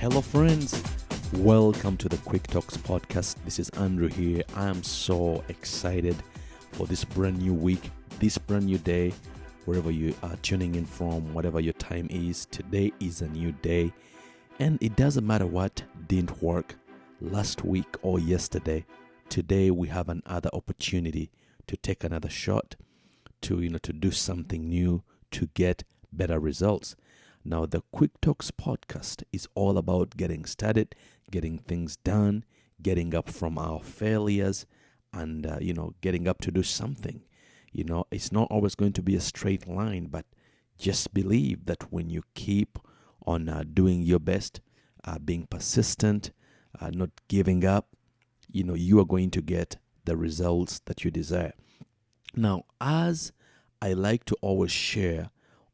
Hello, friends. Welcome to the Quick Talks podcast. This is Andrew here. I am so excited for this brand new week, this brand new day, wherever you are tuning in from, whatever your time is. Today is a new day, and it doesn't matter what didn't work last week or yesterday. Today we have another opportunity to take another shot, to do something new, to get better results. Now, the Quick Talks podcast is all about getting started, getting things done, getting up from our failures, and getting up to do something. It's not always going to be a straight line, but just believe that when you keep on doing your best, being persistent, not giving up, you are going to get the results that you desire. Now, as I like to always share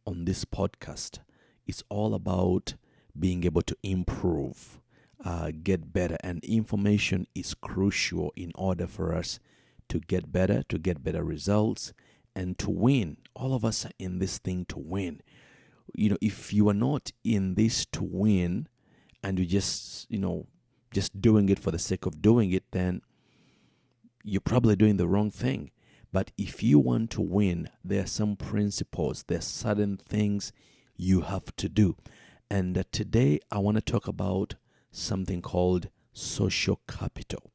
on this podcast, it's all about being able to improve, get better, and information is crucial in order for us to get better results, and to win. All of us are in this thing to win. If you are not in this to win, and you just doing it for the sake of doing it, then you're probably doing the wrong thing. But if you want to win, there are some principles, there are certain things you have to do. And today I want to talk about something called social capital.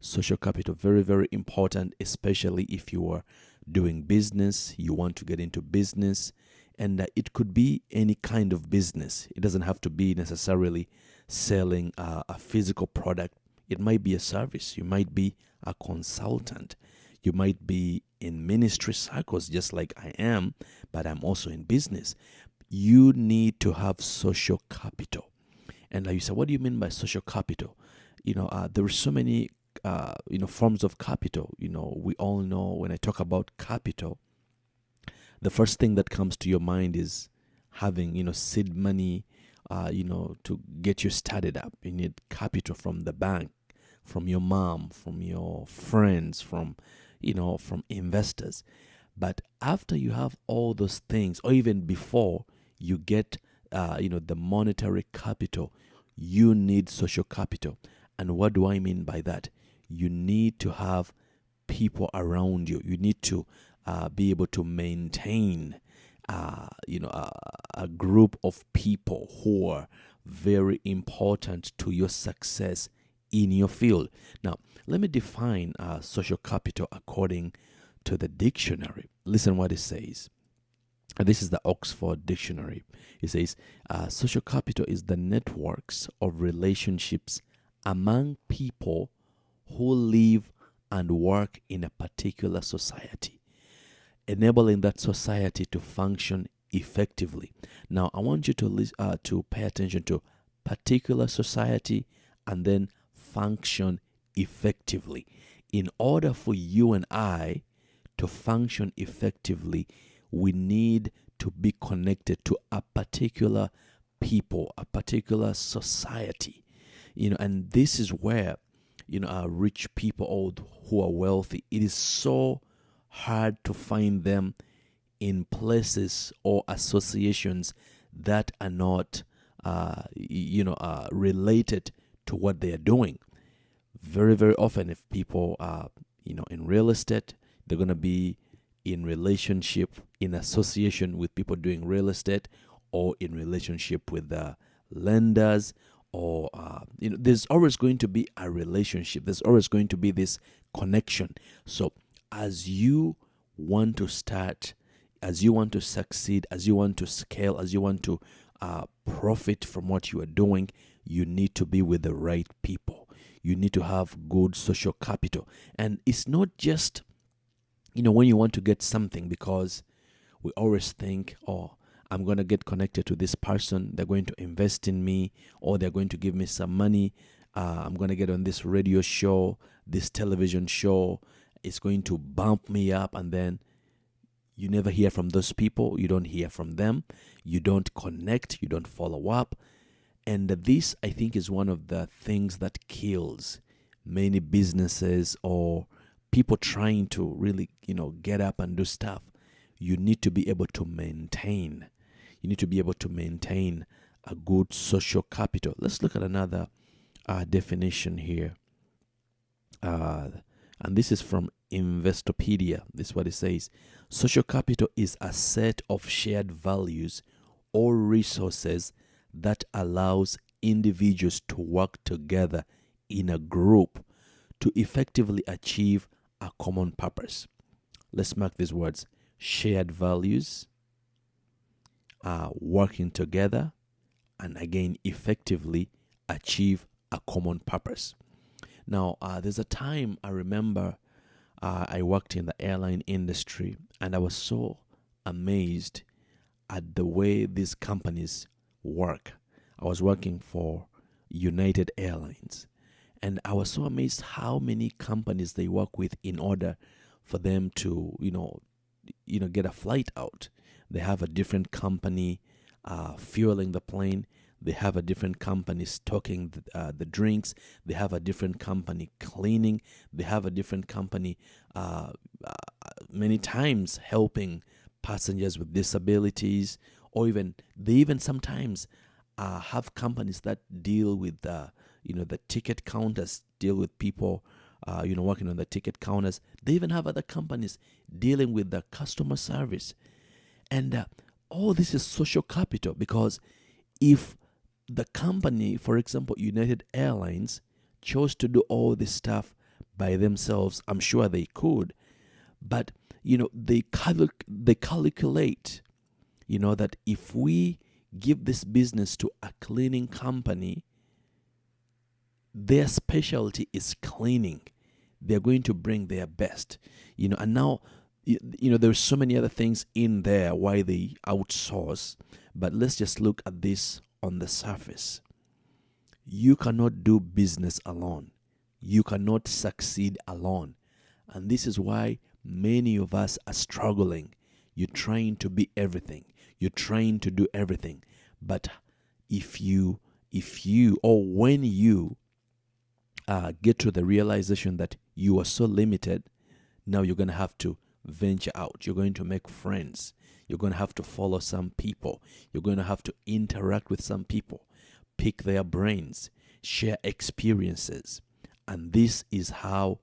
Social capital, very, very important, especially if you are doing business, you want to get into business, and it could be any kind of business. It doesn't have to be necessarily selling a physical product. It might be a service. You might be a consultant. You might be in ministry circles just like I am, but I'm also in business. You need to have social capital. And you say, what do you mean by social capital? There are so many, forms of capital. We all know when I talk about capital, the first thing that comes to your mind is having, seed money, to get you started up. You need capital from the bank, from your mom, from your friends, from investors. But after you have all those things, or even before you get, the monetary capital, you need social capital. And what do I mean by that? You need to have people around you. You need to be able to maintain, a group of people who are very important to your success in your field. Now, let me define social capital according to the dictionary. Listen what it says. This is the Oxford Dictionary. It says, social capital is the networks of relationships among people who live and work in a particular society, enabling that society to function effectively. Now, I want you to pay attention to particular society and then function effectively. In order for you and I to function effectively, we need to be connected to a particular people, a particular society. And this is where, rich people who are wealthy, it is so hard to find them in places or associations that are not, related to what they are doing. Very, very often, if people are, in real estate, they're going to be in relationship, in association with people doing real estate, or in relationship with lenders, or there's always going to be a relationship. There's always going to be this connection. So as you want to start, as you want to succeed, as you want to scale, as you want to profit from what you are doing, you need to be with the right people. You need to have good social capital. And it's not just when you want to get something, because we always think, I'm going to get connected to this person. They're going to invest in me, or they're going to give me some money. I'm going to get on this radio show, this television show. It's going to bump me up. And then you never hear from those people. You don't hear from them. You don't connect. You don't follow up. And this, I think, is one of the things that kills many businesses or people trying to really, get up and do stuff. You need to be able to maintain. You need to be able to maintain a good social capital. Let's look at another definition here. And this is from Investopedia. This is what it says. Social capital is a set of shared values or resources that allows individuals to work together in a group to effectively achieve a common purpose. Let's mark these words. Shared values, working together, and again, effectively achieve a common purpose. Now, there's a time I remember I worked in the airline industry, and I was so amazed at the way these companies work. I was working for United Airlines, and I was so amazed how many companies they work with in order for them to, get a flight out. They have a different company fueling the plane. They have a different company stocking the drinks. They have a different company cleaning. They have a different company many times helping passengers with disabilities, or they even sometimes have companies that deal with the ticket counters, deal with people working on the ticket counters. They even have other companies dealing with the customer service. And all this is social capital, because if the company, for example, United Airlines, chose to do all this stuff by themselves, I'm sure they could, but they calculate, that if we give this business to a cleaning company, their specialty is cleaning. They're going to bring their best, and now, there's so many other things in there why they outsource, but let's just look at this on the surface. You cannot do business alone. You cannot succeed alone. And this is why many of us are struggling. You're trying to be everything. You're trying to do everything. But if you or when you get to the realization that you are so limited, now you're going to have to venture out. You're going to make friends. You're going to have to follow some people. You're going to have to interact with some people, pick their brains, share experiences. And this is how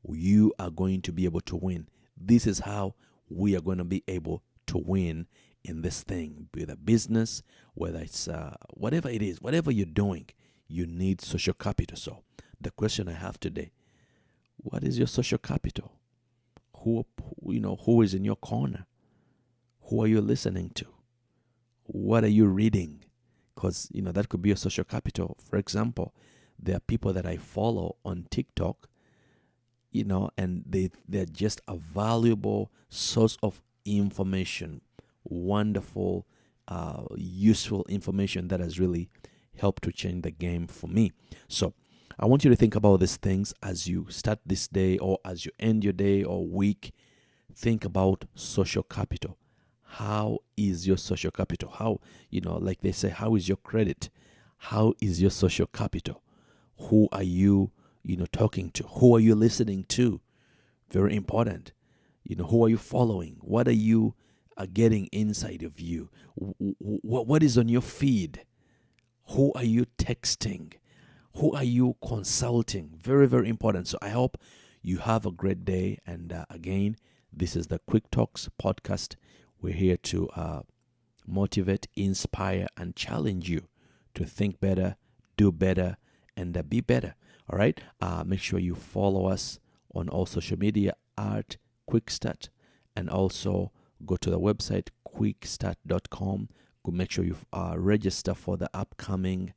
you are going to be able to win. This is how we are going to be able to win in this thing, whether business, whether it's whatever it is, whatever you're doing, you need social capital. So the question I have today, what is your social capital? Who is in your corner? Who are you listening to? What are you reading? Because, that could be a social capital. For example, there are people that I follow on TikTok, and they're just a valuable source of information, wonderful, useful information that has really helped to change the game for me. So I want you to think about these things as you start this day or as you end your day or week. Think about social capital. How is your social capital? How, like they say, how is your credit? How is your social capital? Who are you, talking to? Who are you listening to? Very important. Who are you following? What are you getting inside of you? What is on your feed? Who are you texting? Who are you consulting? Very, very important. So I hope you have a great day. And again, this is the Quick Talks podcast. We're here to motivate, inspire, and challenge you to think better, do better, and be better. All right? Make sure you follow us on all social media at Quickstart, and also go to the website quickstart.com. Go make sure you register for the upcoming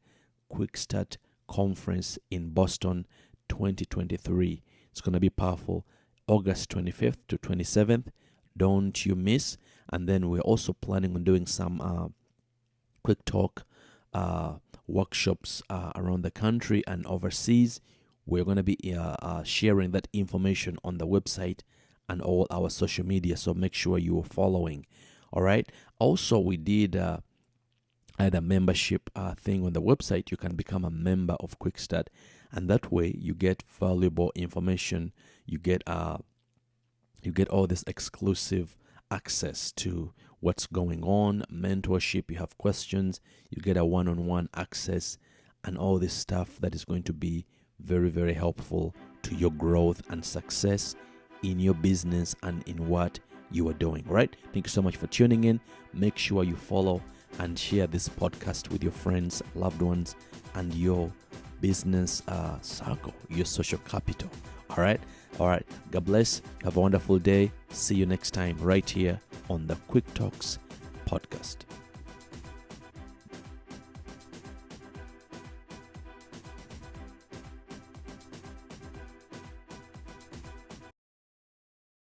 Quickstart conference in Boston 2023. It's going to be powerful. August 25th to 27th. Don't you miss. And then we're also planning on doing some quick talk workshops around the country and overseas. We're going to be sharing that information on the website and all our social media. So make sure you are following. All right. Also, we did add a membership thing on the website. You can become a member of Quickstart, and that way you get valuable information. You get all this exclusive access to what's going on, mentorship, you have questions, you get a one-on-one access, and all this stuff that is going to be very, very helpful to your growth and success in your business and in what you are doing, right? Thank you so much for tuning in. Make sure you follow and share this podcast with your friends, loved ones, and your business circle, your social capital. All right. God bless. Have a wonderful day. See you next time right here on the Quick Talks podcast.